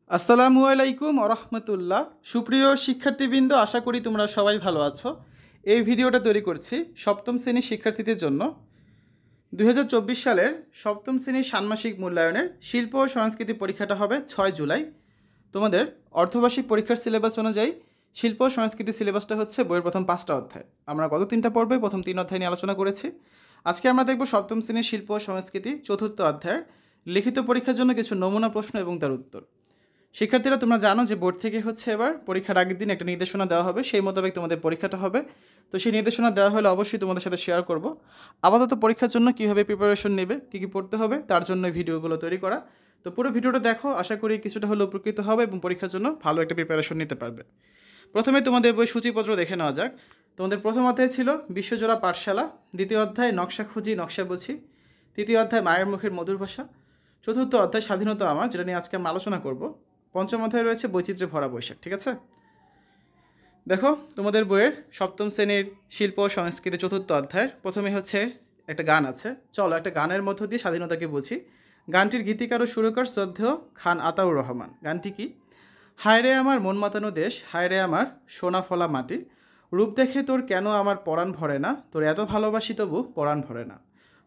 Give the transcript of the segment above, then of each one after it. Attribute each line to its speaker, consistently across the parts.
Speaker 1: আসসালামু আলাইকুম আরহামতুল্লাহ। সুপ্রিয় শিক্ষার্থীবৃন্দ, আশা করি তোমরা সবাই ভালো আছো। এই ভিডিওটা তৈরি করছি সপ্তম শ্রেণীর শিক্ষার্থীদের জন্য। 2024 সালের সপ্তম শ্রেণীর ষান্মাসিক মূল্যায়নের শিল্প ও সংস্কৃতি পরীক্ষাটা হবে 6 জুলাই। তোমাদের অর্ধবার্ষিক পরীক্ষার সিলেবাস অনুযায়ী শিল্প ও সংস্কৃতি সিলেবাসটা হচ্ছে বইয়ের প্রথম 5টা অধ্যায়। আমরা গত 3টা পর্বে প্রথম 3 অধ্যায় নিয়ে আলোচনা করেছি। আজকে আমরা দেখব সপ্তম শ্রেণীর শিল্প ও সংস্কৃতি 4র্থ অধ্যায়ের লিখিত পরীক্ষার জন্য কিছু নমুনা প্রশ্ন এবং তার উত্তর। শিক্ষার্থীরা, তোমরা জানো যে বোর্ড থেকে হচ্ছে এবার পরীক্ষার আগের দিন একটা নির্দেশনা দেওয়া হবে, সেই মোতাবেক তোমাদের পরীক্ষাটা হবে। তো সেই নির্দেশনা দেওয়া হলে অবশ্যই তোমাদের সাথে শেয়ার করব। আপাতত পরীক্ষার জন্য কীভাবে প্রিপারেশন নেবে, কী কী পড়তে হবে, তার জন্য ভিডিওগুলো তৈরি করা। তো পুরো ভিডিওটা দেখো, আশা করি কিছুটা হলেও উপকৃত হবে এবং পরীক্ষার জন্য ভালো একটা প্রিপারেশন নিতে পারবে। প্রথমে তোমাদের বই সূচিপত্র দেখে নেওয়া যাক। তোমাদের প্রথম অধ্যায় ছিল বিশ্বজোড়া পাঠশালা, দ্বিতীয় অধ্যায় নকশা খুঁজি নকশা বুঝি, তৃতীয় অধ্যায় মায়ের মুখের মধুর ভাষা, চতুর্থ অধ্যায় স্বাধীনতা আমার, যেটা নিয়ে আজকে আমরা আলোচনা করব, পঞ্চম অধ্যায় রয়েছে বৈচিত্র্যে ভরা বৈশাখ। ঠিক আছে, দেখো তোমাদের বইয়ের সপ্তম শ্রেণীর শিল্প ও সংস্কৃতি 4র্থ অধ্যায়ের প্রথমে হচ্ছে একটা গান আছে। চলো একটা গানের মধ্য দিয়ে স্বাধীনতাকে বুঝি। গানটির গীতিকার ও সুরকার শ্রদ্ধেয় খান আতাউর রহমান। গানটি কি? হায় রে আমার মন মাতানো দেশ, হায় রে আমার সোনা ফলা মাটি, রূপ দেখে তোর কেন আমার পরাণ ভরে না, তোর এত ভালোবাসি তবু পরাণ ভরে না,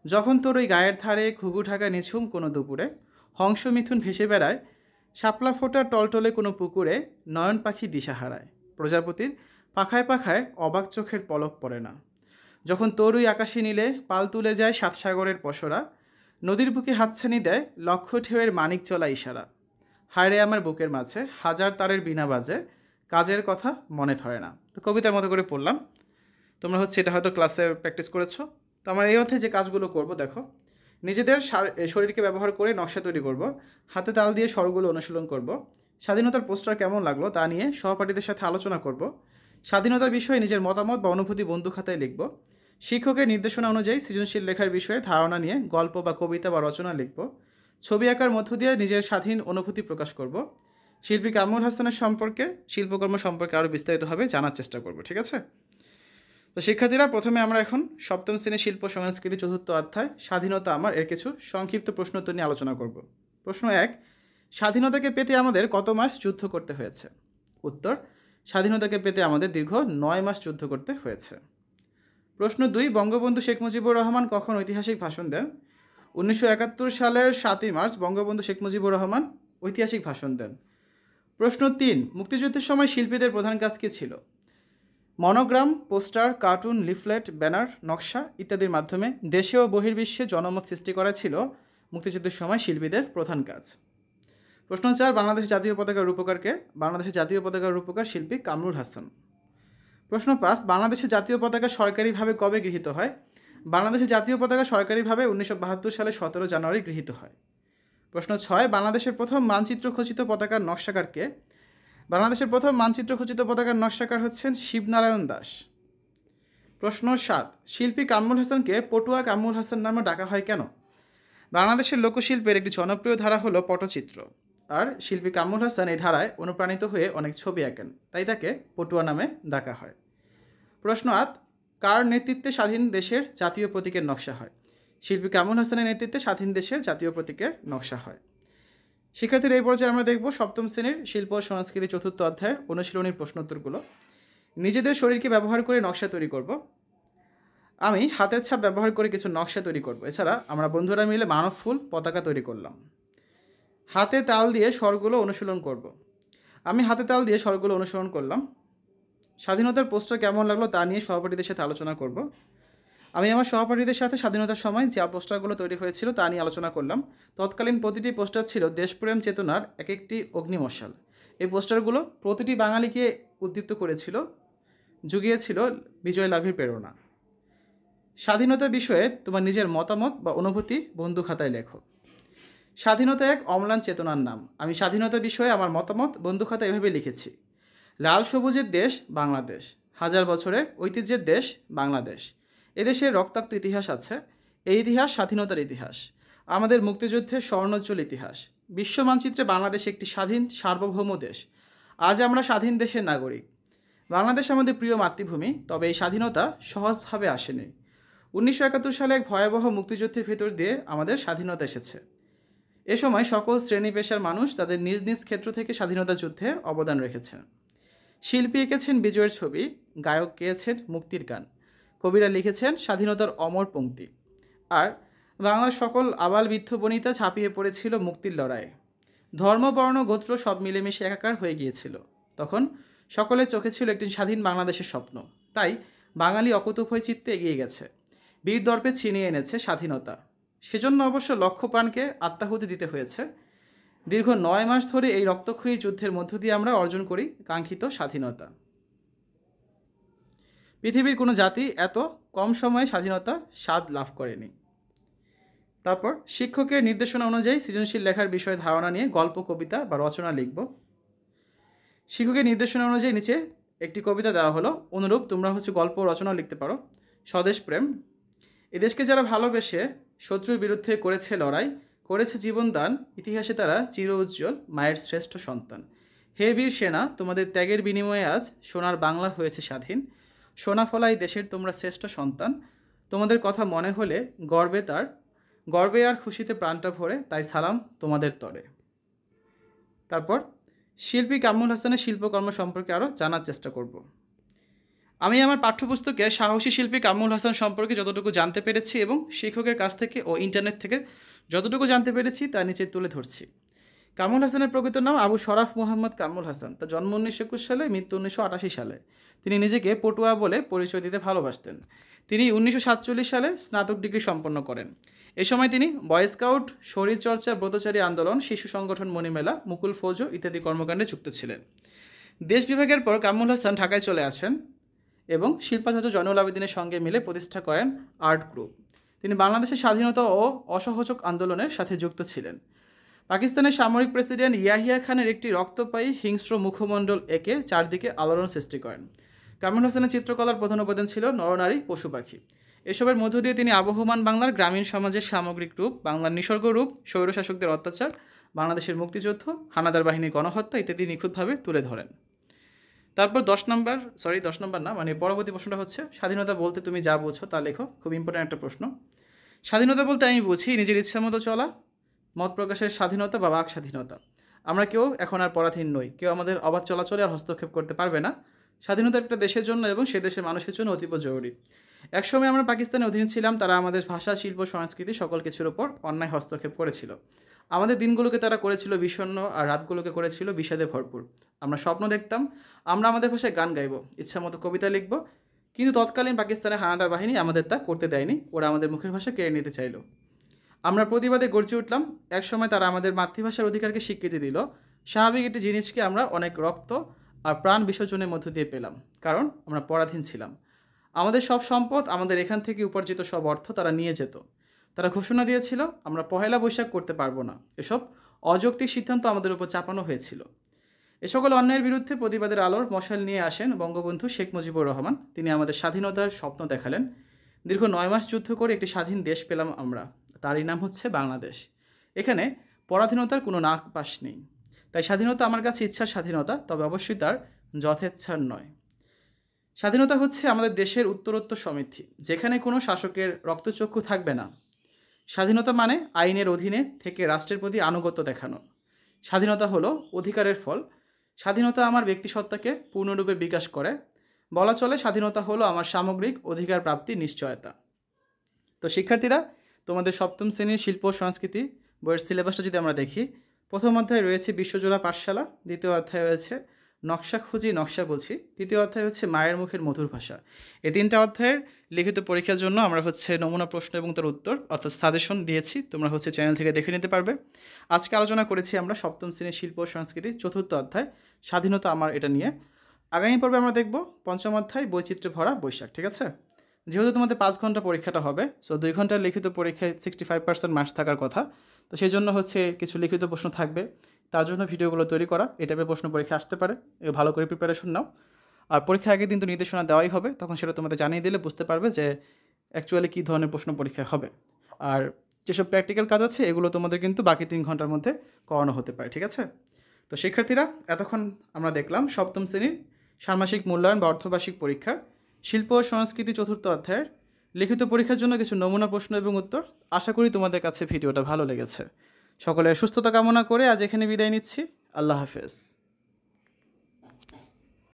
Speaker 1: যখন তোর ওই গায়ের ধারে ঘুঘু ঢাকা নিঝুম কোনো দুপুরে, হংস মিথুন ভেসে বেড়ায়, শাপলা ফোটা টলটলে কোনো পুকুরে, নয়ন পাখি দিশা হারায়, প্রজাপতির পাখায় পাখায় অবাক চোখের পলক পড়ে না, যখন তরুই আকাশে নীলে পাল তুলে যায় সাত সাগরের পসরা, নদীর বুকে হাতছানি দেয় লক্ষ ঢেউয়ের মানিক চলা ইশারা, হায়রে আমার বুকের মাঝে হাজার তারের বিনা বাজে, কাজের কথা মনে ধরে না। তো কবিতার মতো করে পড়লাম। তোমরা হচ্ছে এটা হয়তো ক্লাসে প্র্যাকটিস করেছো। তো আমার এই অর্থে যে কাজগুলো করব, দেখো, নিজেদের শরীরকে ব্যবহার করে নকশা তৈরি করব, হাতে তাল দিয়ে স্বরগুলো অনুশীলন করব, স্বাধীনতার পোস্টার কেমন লাগলো তা নিয়ে সহপাঠীদের সাথে আলোচনা করব, স্বাধীনতার বিষয়ে নিজের মতামত বা অনুভূতি বন্ধু খাতায় লিখব, শিক্ষকের নির্দেশনা অনুযায়ী সৃজনশীল লেখার বিষয়ে ধারণা নিয়ে গল্প বা কবিতা বা রচনা লিখব, ছবি আঁকার মধ্য দিয়ে নিজের স্বাধীন অনুভূতি প্রকাশ করব, শিল্পী কামরুল হাসানের সম্পর্কে, শিল্পকর্ম সম্পর্কে আরও বিস্তারিতভাবে জানার চেষ্টা করব। ঠিক আছে, তো শিক্ষার্থীরা, প্রথমে আমরা এখন সপ্তম শ্রেণীর শিল্প সংস্কৃতি 4র্থ অধ্যায় স্বাধীনতা আমার এর কিছু সংক্ষিপ্ত প্রশ্নোত্তর নিয়ে আলোচনা করব। প্রশ্ন 1, স্বাধীনতাকে পেতে আমাদের কত মাস যুদ্ধ করতে হয়েছে? উত্তর, স্বাধীনতাকে পেতে আমাদের দীর্ঘ 9 মাস যুদ্ধ করতে হয়েছে। প্রশ্ন 2, বঙ্গবন্ধু শেখ মুজিবুর রহমান কখন ঐতিহাসিক ভাষণ দেন? 1971 সালের 7ই মার্চ বঙ্গবন্ধু শেখ মুজিবুর রহমান ঐতিহাসিক ভাষণ দেন। প্রশ্ন 3, মুক্তিযুদ্ধের সময় শিল্পীদের প্রধান কাজ কী ছিল? Monogram, poster, cartoon, leaflet, banner, নকশা ইত্যাদির মাধ্যমে দেশে ও বহির্বিশ্বে জনমত সৃষ্টি করা ছিল মুক্তিযুদ্ধের সময় শিল্পীদের প্রধান কাজ। প্রশ্ন 4, বাংলাদেশের জাতীয় পতাকার রূপকারকে? বাংলাদেশের জাতীয় পতাকার রূপকার শিল্পী কামরুল হাসান। প্রশ্ন 5, বাংলাদেশের জাতীয় পতাকা সরকারিভাবে কবে গৃহীত হয়? বাংলাদেশের জাতীয় পতাকা সরকারিভাবে 1972 সালে 17 জানুয়ারি গৃহীত হয়। প্রশ্ন 6, বাংলাদেশের প্রথম মানচিত্র খচিত পতাকার নকশাকারকে? বাংলাদেশের প্রথম মানচিত্র খচিত পতাকার নকশাকার হচ্ছেন শিবনারায়ণ দাস। প্রশ্ন 7, শিল্পী কামরুল হাসানকে পটুয়া কামরুল হাসান নামে ডাকা হয় কেন? বাংলাদেশের লোকশিল্পের একটি জনপ্রিয় ধারা হলো পটচিত্র, আর শিল্পী কামরুল হাসান এই ধারায় অনুপ্রাণিত হয়ে অনেক ছবি আঁকেন, তাই তাকে পটুয়া নামে ডাকা হয়। প্রশ্ন 8, কার নেতৃত্বে স্বাধীন দেশের জাতীয় প্রতীকের নকশা হয়? শিল্পী কামরুল হাসানের নেতৃত্বে স্বাধীন দেশের জাতীয় প্রতীকের নকশা হয়। শিক্ষার্থীরা, এই পর্যায়ে আমরা দেখব সপ্তম শ্রেণীর শিল্প ও সংস্কৃতি 4র্থ অধ্যায়ের অনুশীলনীর প্রশ্নোত্তরগুলো। নিজেদের শরীরকে ব্যবহার করে নকশা তৈরি করব। আমি হাতের ছাপ ব্যবহার করে কিছু নকশা তৈরি করব। এছাড়া আমরা বন্ধুরা মিলে মানব ফুল পতাকা তৈরি করলাম। হাতে তাল দিয়ে স্বরগুলো অনুশীলন করব। আমি হাতে তাল দিয়ে স্বরগুলো অনুসরণ করলাম। স্বাধীনতার পোস্টার কেমন লাগলো তা নিয়ে সহপাঠীদের সাথে আলোচনা করব। আমি আমার সহপাঠীদের সাথে স্বাধীনতার সময় যে পোস্টারগুলো তৈরি হয়েছিল তা নিয়ে আলোচনা করলাম। তৎকালীন প্রতিটি পোস্টার ছিল দেশপ্রেম চেতনার এক একটি অগ্নিমশাল। এই পোস্টারগুলো প্রতিটি বাঙালিকে উদ্দীপ্ত করেছিল, জুগিয়েছিল বিজয় লাভের প্রেরণা। স্বাধীনতা বিষয়ে তোমার নিজের মতামত বা অনুভূতি বন্ধু খাতায় লেখো। স্বাধীনতা এক অম্লান চেতনার নাম। আমি স্বাধীনতা বিষয়ে আমার মতামত বন্ধু খাতায় এভাবে লিখেছি। লাল সবুজের দেশ বাংলাদেশ, হাজার বছরের ঐতিহ্যের দেশ বাংলাদেশ। এদেশের রক্তাক্ত ইতিহাস আছে। এই ইতিহাস স্বাধীনতার ইতিহাস, আমাদের মুক্তিযুদ্ধের স্বর্ণোজ্জ্বল ইতিহাস। বিশ্ব মানচিত্রে বাংলাদেশ একটি স্বাধীন সার্বভৌম দেশ। আজ আমরা স্বাধীন দেশের নাগরিক। বাংলাদেশ আমাদের প্রিয় মাতৃভূমি, তবে এই স্বাধীনতা সহজভাবে আসেনি। 1971 সালে এক ভয়াবহ মুক্তিযুদ্ধের ভেতর দিয়ে আমাদের স্বাধীনতা এসেছে। এ সময় সকল শ্রেণী পেশার মানুষ তাদের নিজ নিজ ক্ষেত্র থেকে স্বাধীনতা যুদ্ধে অবদান রেখেছেন। শিল্পী এঁকেছেন বিজয়ের ছবি, গায়ক গেয়েছেন মুক্তির গান, কবিরা লিখেছেন স্বাধীনতার অমর পংক্তি। আর বাংলার সকল আবাল বৃদ্ধ বনিতা ঝাঁপিয়ে পড়েছিল মুক্তির লড়াইয়ে। ধর্ম, বর্ণ, গোত্র সব মিলেমিশে একাকার হয়ে গিয়েছিল। তখন সকলের চোখে ছিল একটি স্বাধীন বাংলাদেশের স্বপ্ন। তাই বাঙালি অকুতোভয় চিত্তে এগিয়ে গেছে, বীর দর্পে ছিনিয়ে এনেছে স্বাধীনতা। সেজন্য অবশ্য লক্ষ প্রাণকে আত্মাহুতি দিতে হয়েছে। দীর্ঘ 9 মাস ধরে এই রক্তক্ষয়ী যুদ্ধের মধ্য দিয়ে আমরা অর্জন করি কাঙ্ক্ষিত স্বাধীনতা। পৃথিবীর কোনো জাতি এত কম সময়ে স্বাধীনতা স্বাদ লাভ করেনি। তারপর শিক্ষকের নির্দেশনা অনুযায়ী সৃজনশীল লেখার বিষয়ে ধারণা নিয়ে গল্প, কবিতা বা রচনা লিখব। শিক্ষকের নির্দেশনা অনুযায়ী নিচে একটি কবিতা দেওয়া হলো, অনুরূপ তোমরা গল্প রচনা লিখতে পারো। স্বদেশ প্রেম। এদেশকে যারা ভালোবেসে শত্রুর বিরুদ্ধে করেছে লড়াই, করেছে জীবনদান, ইতিহাসে তারা চির উজ্জ্বল মায়ের শ্রেষ্ঠ সন্তান। হে বীর সেনা, তোমাদের ত্যাগের বিনিময়ে আজ সোনার বাংলা হয়েছে স্বাধীন। সোনা ফলাই দেশের তোমরা শ্রেষ্ঠ সন্তান। তোমাদের কথা মনে হলে গর্বে আর খুশিতে প্রাণটা ভরে, তাই সালাম তোমাদের তরে। তারপর শিল্পী কামরুল হাসানের শিল্পকর্ম সম্পর্কে আরও জানার চেষ্টা করব। আমি আমার পাঠ্যপুস্তকে সাহসী শিল্পী কামরুল হাসান সম্পর্কে যতটুকু জানতে পেরেছি এবং শিক্ষকের কাছ থেকে ও ইন্টারনেট থেকে যতটুকু জানতে পেরেছি তা নিচে তুলে ধরছি। কামরুল হাসানের প্রকৃত নাম আবু শরাফ মোহাম্মদ কামরুল হাসান। তার জন্ম 1921 সালে, মৃত্যু 1988 সালে। তিনি নিজেকে পটুয়া বলে পরিচয় দিতে ভালোবাসতেন। তিনি 1947 সালে স্নাতক ডিগ্রি সম্পন্ন করেন। এ সময় তিনি বয় স্কাউট, শরীরচর্চা, ব্রতচারী আন্দোলন, শিশু সংগঠন মণিমেলা, মুকুল ফৌজ ইত্যাদি কর্মকাণ্ডে যুক্ত ছিলেন। দেশ বিভাগের পর কামরুল হাসান ঢাকায় চলে আসেন এবং শিল্পাচার্য জয়নুল আবেদিনের সঙ্গে মিলে প্রতিষ্ঠা করেন আর্ট গ্রুপ। তিনি বাংলাদেশের স্বাধীনতা ও অসহযোগ আন্দোলনের সাথে যুক্ত ছিলেন। পাকিস্তানের সামরিক প্রেসিডেন্ট ইয়াহিয়া খানের একটি রক্তপায়ী হিংস্র মুখমণ্ডল এঁকে চারদিকে আলোড়ন সৃষ্টি করেন। কামরুল হাসানের চিত্রকলার প্রধান উপাদান ছিল নরনারী, পশু পাখি। এসবের মধ্য দিয়ে তিনি আবহমান বাংলার গ্রামীণ সমাজের সামগ্রিক রূপ, বাংলার নিসর্গ রূপ, স্বৈরশাসকদের অত্যাচার, বাংলাদেশের মুক্তিযুদ্ধ, হানাদার বাহিনীর গণহত্যা ইত্যাদি নিখুঁতভাবে তুলে ধরেন। তারপর 10 নম্বর না, মানে পরবর্তী প্রশ্নটা হচ্ছে, স্বাধীনতা বলতে তুমি যা বুঝো তা লেখো। খুব ইম্পর্ট্যান্ট একটা প্রশ্ন। স্বাধীনতা বলতে আমি বুঝি নিজের ইচ্ছা মতো চলা, মত প্রকাশের স্বাধীনতা বা বাক স্বাধীনতা। আমরা কেউ এখন আর পরাধীন নই, কেউ আমাদের অবাধ চলাচলে আর হস্তক্ষেপ করতে পারবে না। স্বাধীনতা একটা দেশের জন্য এবং সে দেশের মানুষের জন্য অতীব জরুরি। একসময় আমরা পাকিস্তানের অধীন ছিলাম, তারা আমাদের ভাষা, শিল্প, সংস্কৃতি সকল কিছুর ওপর অন্যায় হস্তক্ষেপ করেছিল। আমাদের দিনগুলোকে তারা করেছিল বিষণ্ণ আর রাতগুলোকে করেছিল বিষাদে ভরপুর। আমরা স্বপ্ন দেখতাম আমরা আমাদের ভাষায় গান গাইব, ইচ্ছামতো কবিতা লিখব, কিন্তু তৎকালীন পাকিস্তানের হানাদার বাহিনী আমাদের তা করতে দেয়নি। ওরা আমাদের মুখের ভাষা কেড়ে নিতে চাইল। আমরা প্রতিবাদে গর্জে উঠলাম। একসময় তারা আমাদের মাতৃভাষার অধিকারকে স্বীকৃতি দিল। স্বাভাবিক একটি জিনিসকে আমরা অনেক রক্ত আর প্রাণ বিসর্জনের মধ্য দিয়ে পেলাম, কারণ আমরা পরাধীন ছিলাম। আমাদের সব সম্পদ, আমাদের এখান থেকে উপার্জিত সব অর্থ তারা নিয়ে যেত। তারা ঘোষণা দিয়েছিল আমরা পহেলা বৈশাখ করতে পারবো না। এসব অযৌক্তিক সিদ্ধান্ত আমাদের উপর চাপানো হয়েছিল। এ সকল অন্যায়ের বিরুদ্ধে প্রতিবাদের আলোর মশাল নিয়ে আসেন বঙ্গবন্ধু শেখ মুজিবুর রহমান। তিনি আমাদের স্বাধীনতার স্বপ্ন দেখালেন। দীর্ঘ 9 মাস যুদ্ধ করে একটি স্বাধীন দেশ পেলাম আমরা, তারই নাম হচ্ছে বাংলাদেশ। এখানে পরাধীনতার কোনো নাক পাশ নেই। তাই স্বাধীনতা আমার কাছে ইচ্ছার স্বাধীনতা, তবে অবশ্যই তার যথেচ্ছার নয়। স্বাধীনতা হচ্ছে আমাদের দেশের উত্তরোত্তর সমৃদ্ধি, যেখানে কোনো শাসকের রক্তচক্ষু থাকবে না। স্বাধীনতা মানে আইনের অধীনে থেকে রাষ্ট্রের প্রতি আনুগত্য দেখানো। স্বাধীনতা হলো অধিকারের ফল। স্বাধীনতা আমার ব্যক্তিসত্তাকে পূর্ণরূপে বিকাশ করে। বলা চলে স্বাধীনতা হলো আমার সামগ্রিক অধিকার প্রাপ্তির নিশ্চয়তা। তো শিক্ষার্থীরা, তোমাদের 7ম শ্রেণীর শিল্প ও সংস্কৃতি বইয়ের সিলেবাসটা যদি আমরা দেখি, প্রথম অধ্যায়ে রয়েছে বিশ্বজোড়া পাঠশালা, দ্বিতীয় অধ্যায়ে রয়েছে নকশা খুঁজি নকশা বুঝি, তৃতীয় অধ্যায় হচ্ছে মায়ের মুখের মধুর ভাষা। এই 3টা অধ্যায়ের লিখিত পরীক্ষার জন্য আমরা নমুনা প্রশ্ন এবং তার উত্তর অর্থাৎ সাজেশন দিয়েছি। তোমরা চ্যানেল থেকে দেখে নিতে পারবে। আজকে আলোচনা করেছি আমরা 7ম শ্রেণীর শিল্প ও সংস্কৃতি 4র্থ অধ্যায় স্বাধীনতা আমার, এটা নিয়ে। আগামী পর্বে আমরা দেখব 5ম অধ্যায় বৈচিত্র্যে ভরা বৈশাখ। ঠিক আছে? যেহেতু তোমাদের 5 ঘন্টা পরীক্ষাটা হবে, সো 2 ঘন্টার লিখিত পরীক্ষায় 65% মার্কস থাকার কথা। তো সেই জন্য কিছু লিখিত প্রশ্ন থাকবে, তার জন্য ভিডিওগুলো তৈরি করা। এই টাইপের প্রশ্ন পরীক্ষা আসতে পারে, ভালো করে প্রিপারেশন নাও। আর পরীক্ষা আগের দিন তো নির্দেশনা দেওয়াই হবে, তখন সেটা তোমাদের জানিয়ে দিলে বুঝতে পারবে যে অ্যাকচুয়ালি কী ধরনের প্রশ্ন পরীক্ষা হবে। আর যেসব প্র্যাকটিক্যাল কাজ আছে এগুলো তোমাদের কিন্তু বাকি 3 ঘন্টার মধ্যে করানো হতে পারে। ঠিক আছে? তো শিক্ষার্থীরা, এতক্ষণ আমরা দেখলাম 7ম শ্রেণীর ষান্মাসিক মূল্যায়ন বা অর্ধবার্ষিক পরীক্ষার শিল্প ও সংস্কৃতি 4র্থ অধ্যায়ের লিখিত পরীক্ষার জন্য কিছু নমুনা প্রশ্ন এবং উত্তর। আশা করি তোমাদের কাছে ভিডিওটা ভালো লেগেছে। সকলের সুস্থতা কামনা করে আজ এখানে বিদায় নিচ্ছি। আল্লাহ হাফেজ।